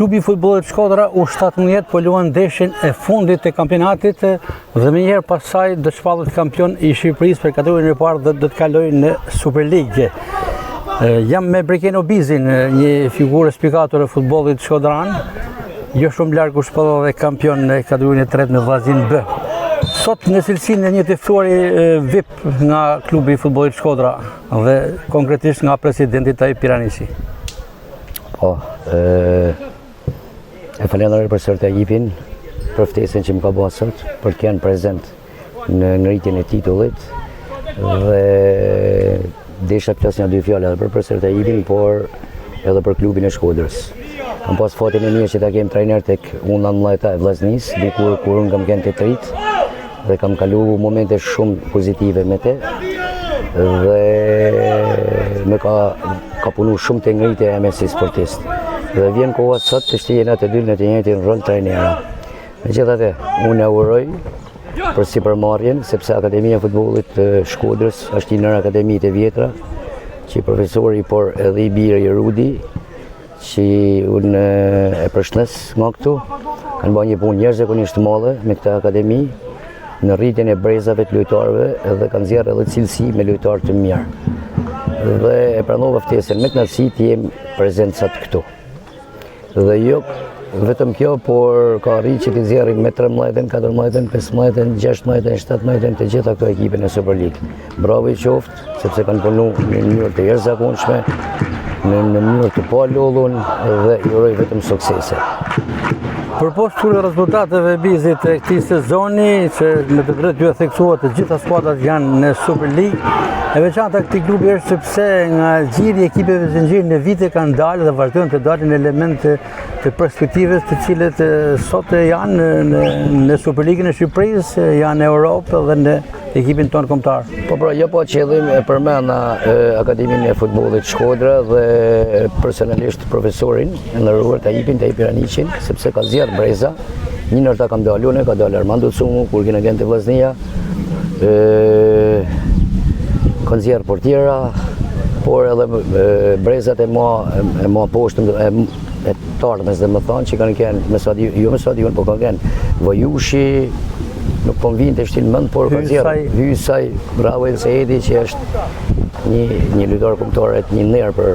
Klubi i futbollit Shkodra U17 po luan ndeshjen e fundit të kampionatit dhe më njëherë pasaj do shpallet kampion i Shqipërisë për kategorinë e parë dhe do të kalojë në Super League. Jam me Breken Obizin, një figurë spikator e futbollit shkodran, jo shumë larg u shpallua dhe kampion në kategorinë e tretë me vllazin B. Sot në cilësinë e një të ftuari VIP nga klubi i futbollit Shkodra dhe konkretisht nga presidenti Tajip Piranisi. E falenderoj për sërt e Tajipin për ftesën që më ka bërë sot, për të qenë prezent në ngritjen e titullit dhe desha të flas një dy fjalë edhe për sërt e Tajipin, por edhe për klubin e Shkodrës. Kam pas fatin e mirë që ta kem trajner tek Unda Mllajta e Vllaznis, dikur kur unë kam qenë te trit dhe kam kalu momente shumë pozitive me te dhe më ka punu shumë të ngritja e me si sportist. Dhe vjen koha sot të shtijena të dy në të njëjtin rol trajnera. Megjithatë, unë e uroj për sipërmarrjen, sepse Akademia e Futbollit të Shkodrës është një ndër akademitë e vjetra, që profesori por edhe i birë i Rudi, që unë e përshëndes nga këtu, kanë bërë një punë njerëzisht të madhe me këtë akademi në rritjen e brezave të lojtarëve dhe kanë nxjerrë edhe cilësi me lojtarë të mirë. Dhe e pranova ftesën me kënaqësi të jem prezent sot këtu. Dhe jo vetëm kjo, por ka arrit që të nxjerrim me 13, 14, 15, 16, 17 të gjitha këto ekipe në Super League. Bravo i qoftë, sepse kanë punu në mënyrë të jashtëzakonshme, në mënyrë të palodhun dhe i uroj vetëm suksese. Përposhtë këtyre rezultateve bizit e këtij sezoni, që me të drejtë ju e theksuat të gjitha skuadrat janë në Super League, e veçanta këtij klubi është sepse nga gjiri ekipeve zinxhir në vite kanë dalë dhe vazhdojnë të dalin elemente të perspektivës të cilët sot janë në Super League në Shqipërisë, janë në Europë dhe në ekipin tonë kombëtar. Po pra, jo po qëllim e përmenda Akademinë e Futbollit Shkodra dhe personalisht profesorin e nderuar Tajip Piranicin, sepse ka zgjedhur breza. Një ndër ta ka dalur, ka dalë Armando Cumu kur kena qenë te Vllaznia. Ka zgjedhur portiera, por edhe brezat e ma poshtë e tarmes dhe më thonë që kanë qenë jo me stadion, po kanë qenë Vajushi, nuk po më vinë të shtinë mënd, por ka zgjedhur Hysaj, bravo El Saidi, që është një lojtar kombëtar e një nder për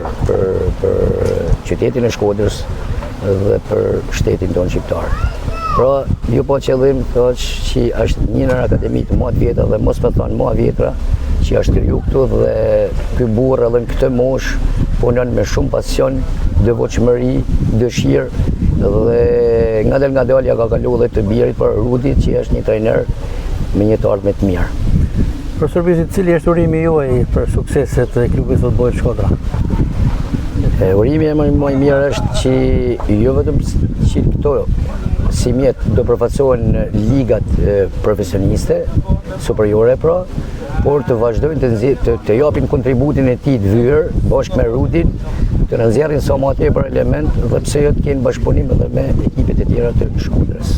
qytetin e Shkodrës dhe për shtetin tonë shqiptar. Pra, ju po qëllim që është një ndër akademitë më të vjetra dhe mos më thonë më vjetra që është kriju këtu dhe ky burr edhe në këtë moshë punon me shumë pasion, devotshmëri, dëshirë dhe ngadalë ja ka kaluar edhe të birit për Rudit, që është një trajner me një të ardhmë të mirë. Profesor Bizit, cili është urimi juaj për sukseset e klubit futbollit Shkodra? Urimi më i mirë është që jo vetëm që këto si mjet do përfaqësohen në ligat profesioniste, superiore pra, por të vazhdojnë të japin kontributin e tij të vyer bashkë me Rudin, të nxjerrin sa më tepër element dhe pse jo të kenë bashkëpunim edhe me ekipet e tjera të Shkodrës.